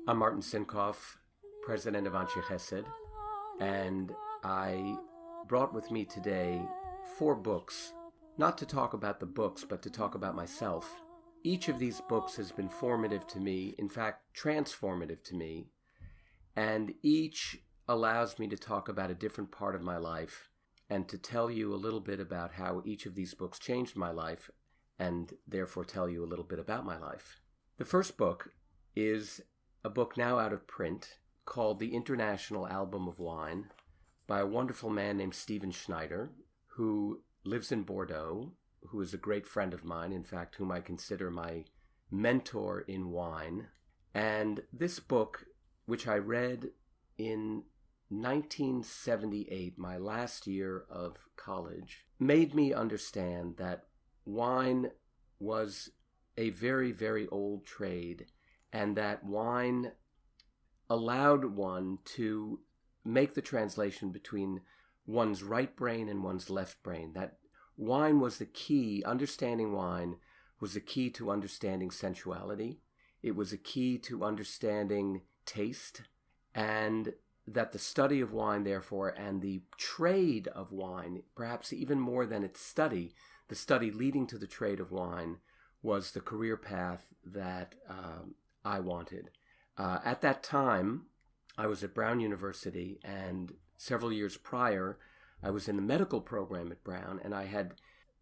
I'm Martin Sinkoff, president of Ansche Chesed, and I brought with me today 4 books, not to talk about the books, but to talk about myself. Each of these books has been formative to me, in fact, transformative to me, and each allows me to talk about a different part of my life and to tell you a little bit about how each of these books changed my life and therefore tell you a little bit about my life. The first book is a book now out of print called The International Album of Wine by a wonderful man named Stephen Schneider, who lives in Bordeaux, who is a great friend of mine, in fact, whom I consider my mentor in wine. And this book, which I read in 1978, my last year of college, made me understand that wine was a very, very old trade, and that wine allowed one to make the translation between one's right brain and one's left brain. That wine was the key, understanding wine was the key to understanding sensuality. It was a key to understanding taste, and that the study of wine, therefore, and the trade of wine, perhaps even more than its study, the study leading to the trade of wine, was the career path that I wanted. At that time, I was at Brown University, and several years prior, I was in the medical program at Brown, and I had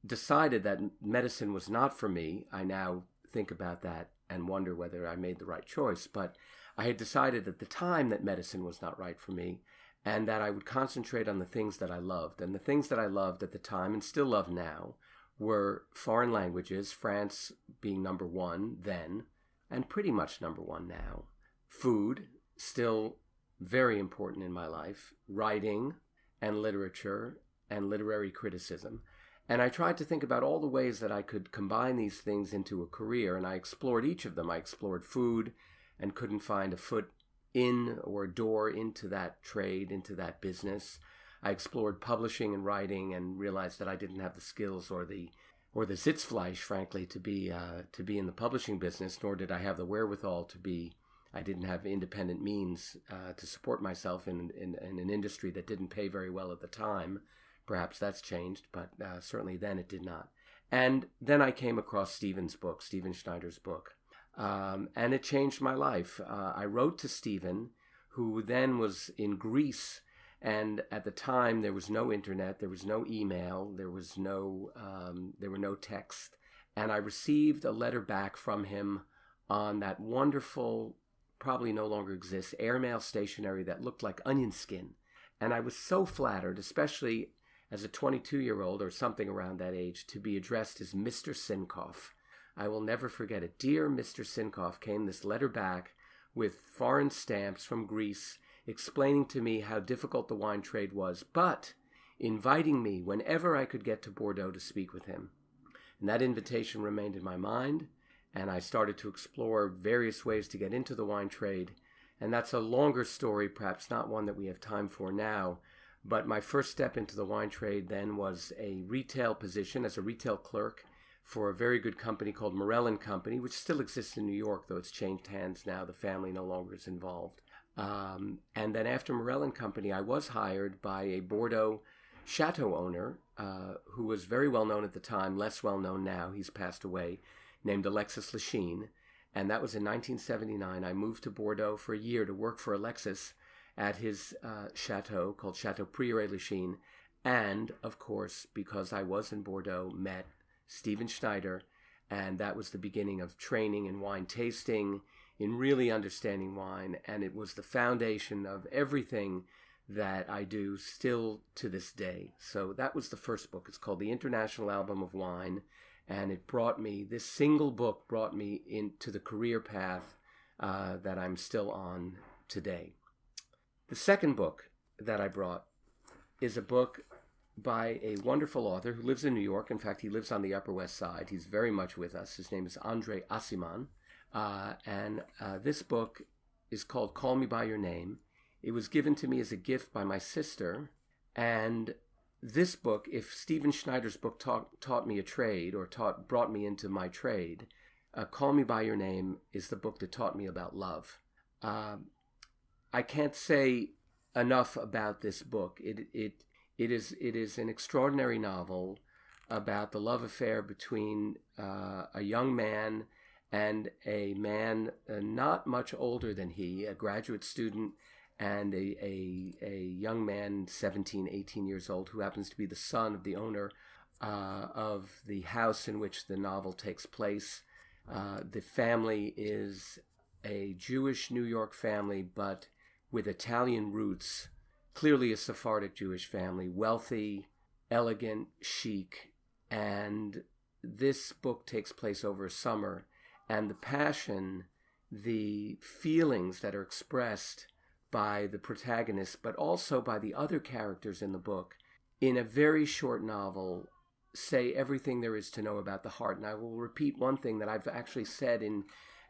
decided that medicine was not for me. I now think about that and wonder whether I made the right choice, but I had decided at the time that medicine was not right for me, and that I would concentrate on the things that I loved. And the things that I loved at the time, and still love now, were foreign languages, France being number one then, and pretty much number one now. Food, still very important in my life. Writing and literature and literary criticism. And I tried to think about all the ways that I could combine these things into a career, and I explored each of them. I explored food and couldn't find a foot in or a door into that trade, into that business. I explored publishing and writing and realized that I didn't have the skills or the Sitzfleisch, frankly, to be in the publishing business, nor did I have the wherewithal to be. I didn't have independent means to support myself in an industry that didn't pay very well at the time. Perhaps that's changed, but certainly then it did not. And then I came across Stephen Schneider's book, and it changed my life. I wrote to Stephen, who then was in Greece, and at the time there was no internet, there was no email, there were no text, and I received a letter back from him on that wonderful, probably no longer exists, airmail stationery that looked like onion skin. And I was so flattered, especially as a 22-year-old or something around that age, to be addressed as Mr. Sinkoff. I will never forget it. Dear Mr. Sinkoff, came this letter back with foreign stamps from Greece explaining to me how difficult the wine trade was, but inviting me whenever I could get to Bordeaux to speak with him. And that invitation remained in my mind, and I started to explore various ways to get into the wine trade. And that's a longer story, perhaps not one that we have time for now. But my first step into the wine trade then was a retail position as a retail clerk for a very good company called Morel & Company, which still exists in New York, though it's changed hands now. The family no longer is involved. And then after Morel & Company, I was hired by a Bordeaux chateau owner who was very well known at the time, less well known now, he's passed away, named Alexis Lachine. And that was in 1979. I moved to Bordeaux for a year to work for Alexis at his chateau called Chateau Prieuré Lachine. And, of course, because I was in Bordeaux, met Stephen Schneider, and that was the beginning of training in wine tasting, in really understanding wine, and it was the foundation of everything that I do still to this day. So that was the first book. It's called The International Album of Wine, and this single book brought me into the career path that I'm still on today. The second book that I brought is a book by a wonderful author who lives in New York. In fact, he lives on the Upper West Side. He's very much with us. His name is Andre Aciman. And this book is called Call Me By Your Name. It was given to me as a gift by my sister. And this book, if Stephen Schneider's book taught me a trade or brought me into my trade, Call Me By Your Name is the book that taught me about love. I can't say enough about this book. It is an extraordinary novel about the love affair between a young man and a man not much older than he, a graduate student, and a young man, 17, 18 years old, who happens to be the son of the owner of the house in which the novel takes place. The family is a Jewish New York family, but with Italian roots, clearly a Sephardic Jewish family, wealthy, elegant, chic, and this book takes place over a summer, and the passion, the feelings that are expressed by the protagonist, but also by the other characters in the book, in a very short novel, say everything there is to know about the heart. And I will repeat one thing that I've actually said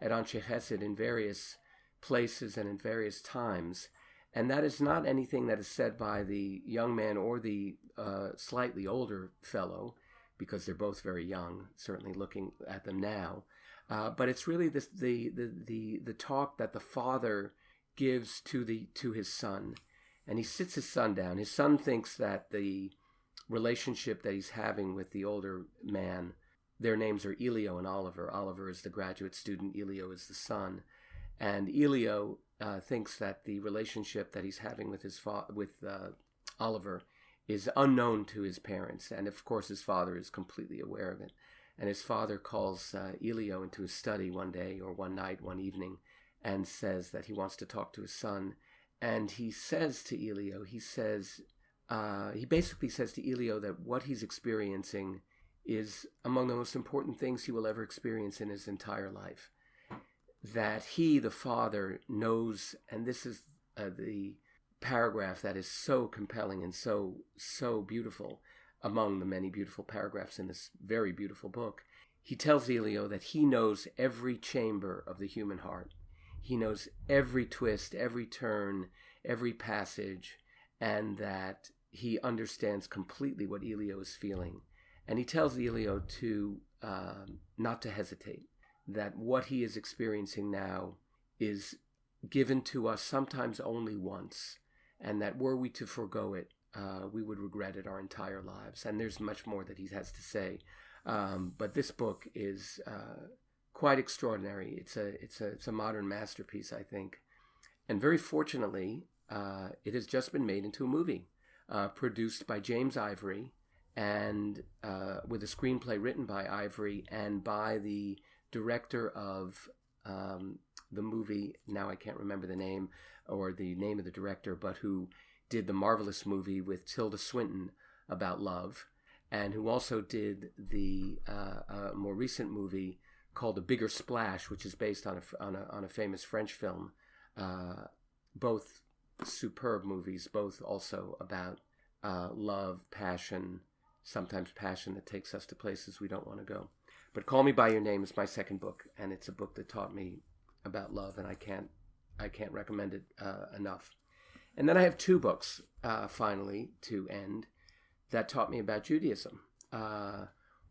at Ansche Chesed in various places and in various times, and that is not anything that is said by the young man or the slightly older fellow, because they're both very young, certainly looking at them now. But it's really the talk that the father gives to his son, and he sits his son down. His son thinks that the relationship that he's having with the older man, their names are Elio and Oliver. Oliver is the graduate student, Elio is the son, and Elio thinks that the relationship that he's having with Oliver is unknown to his parents, and of course his father is completely aware of it. And his father calls Elio into his study one day or one night, one evening, and says that he wants to talk to his son. And he says to Elio, he basically says to Elio that what he's experiencing is among the most important things he will ever experience in his entire life. That he, the father, knows, and this is the paragraph that is so compelling and so beautiful, among the many beautiful paragraphs in this very beautiful book. He tells Elio that he knows every chamber of the human heart. He knows every twist, every turn, every passage, and that he understands completely what Elio is feeling. And he tells Elio to not to hesitate, that what he is experiencing now is given to us sometimes only once, and that were we to forgo it, we would regret it our entire lives. And there's much more that he has to say. But this book is quite extraordinary. It's a modern masterpiece, I think. And very fortunately, it has just been made into a movie, produced by James Ivory, and with a screenplay written by Ivory and by the director of the movie, now I can't remember the name or the name of the director, but who did the marvelous movie with Tilda Swinton about love, and who also did the more recent movie called A Bigger Splash, which is based on a famous French film. Both superb movies, both also about love, passion, sometimes passion that takes us to places we don't want to go. But Call Me By Your Name is my second book, and it's a book that taught me about love, and I can't recommend it enough. And then I have two books, finally, to end, that taught me about Judaism.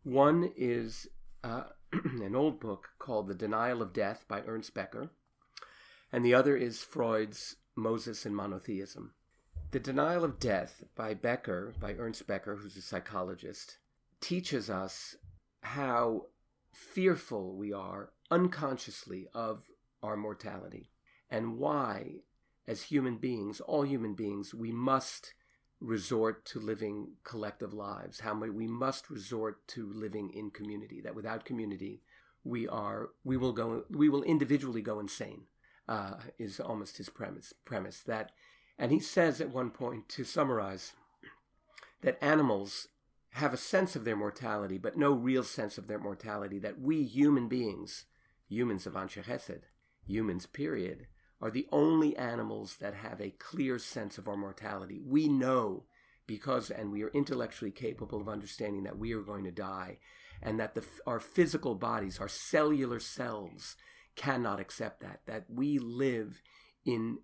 One is an old book called The Denial of Death by Ernst Becker, and the other is Freud's Moses and Monotheism. The Denial of Death by Ernst Becker, who's a psychologist, teaches us how fearful we are unconsciously of our mortality, and why, as human beings, all human beings, we must resort to living collective lives, how we must resort to living in community, that without community we will individually go insane, is almost his premise that. And he says at one point, to summarize, that animals have a sense of their mortality, but no real sense of their mortality, that we human beings, humans of Ansche Chesed, humans period, are the only animals that have a clear sense of our mortality. We know and we are intellectually capable of understanding that we are going to die, and that our physical bodies, our cellular selves, cannot accept that we live in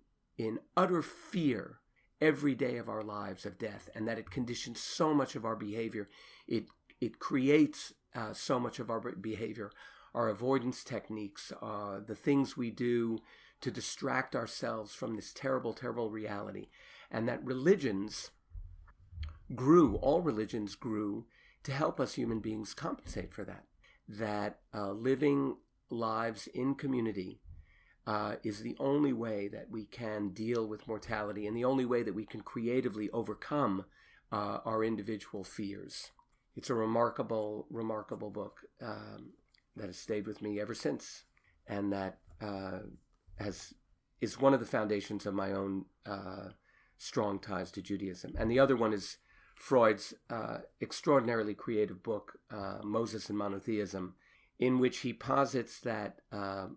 utter fear every day of our lives of death, and that it conditions so much of our behavior. It creates so much of our behavior. our avoidance techniques, the things we do to distract ourselves from this terrible, terrible reality. And that all religions grew to help us human beings compensate for that. That living lives in community is the only way that we can deal with mortality, and the only way that we can creatively overcome our individual fears. It's a remarkable, remarkable book that has stayed with me ever since, and that is one of the foundations of my own strong ties to Judaism. And the other one is Freud's extraordinarily creative book, Moses and Monotheism, in which he posits that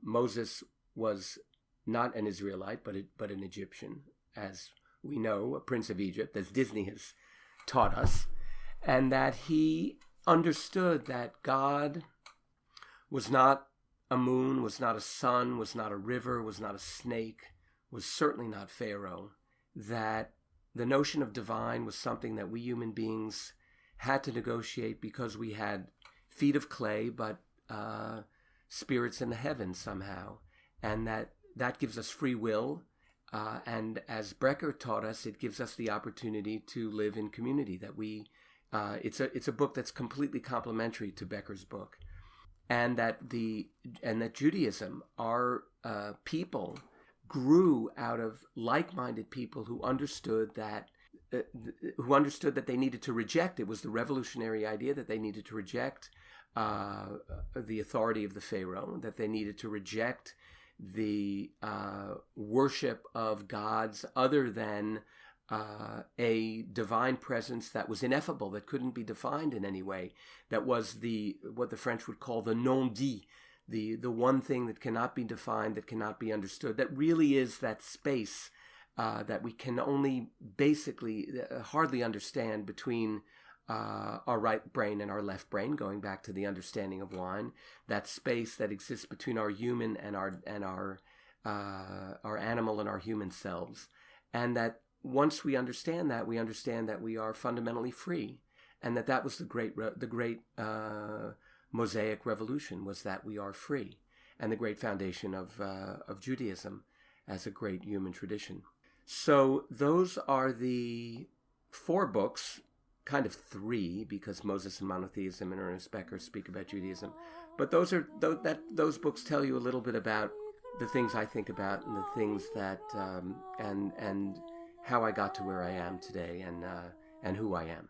Moses was not an Israelite, but an Egyptian, as we know, a prince of Egypt, as Disney has taught us, and that he understood that God was not a moon, was not a sun, was not a river, was not a snake, was certainly not Pharaoh, that the notion of divine was something that we human beings had to negotiate because we had feet of clay, but spirits in the heavens somehow, and that gives us free will, and as Brecker taught us, it gives us the opportunity to live in community. That it's a book that's completely complementary to Becker's book, and that Judaism, our people, grew out of like-minded people who understood that they needed to reject. It was the revolutionary idea that they needed to reject the authority of the Pharaoh, that they needed to reject the worship of gods other than a divine presence that was ineffable, that couldn't be defined in any way, that was what the French would call the non-dit, the one thing that cannot be defined, that cannot be understood, that really is that space that we can only basically hardly understand between our right brain and our left brain, going back to the understanding of wine, that space that exists between our human and our animal and our human selves, and that once we understand that we are fundamentally free, and that was the great Mosaic revolution, was that we are free, and the great foundation of Judaism as a great human tradition. So those are the 4 books. Kind of 3, because Moses and Monotheism and Ernest Becker speak about Judaism. But those books tell you a little bit about the things I think about, and the things that and how I got to where I am today, and who I am.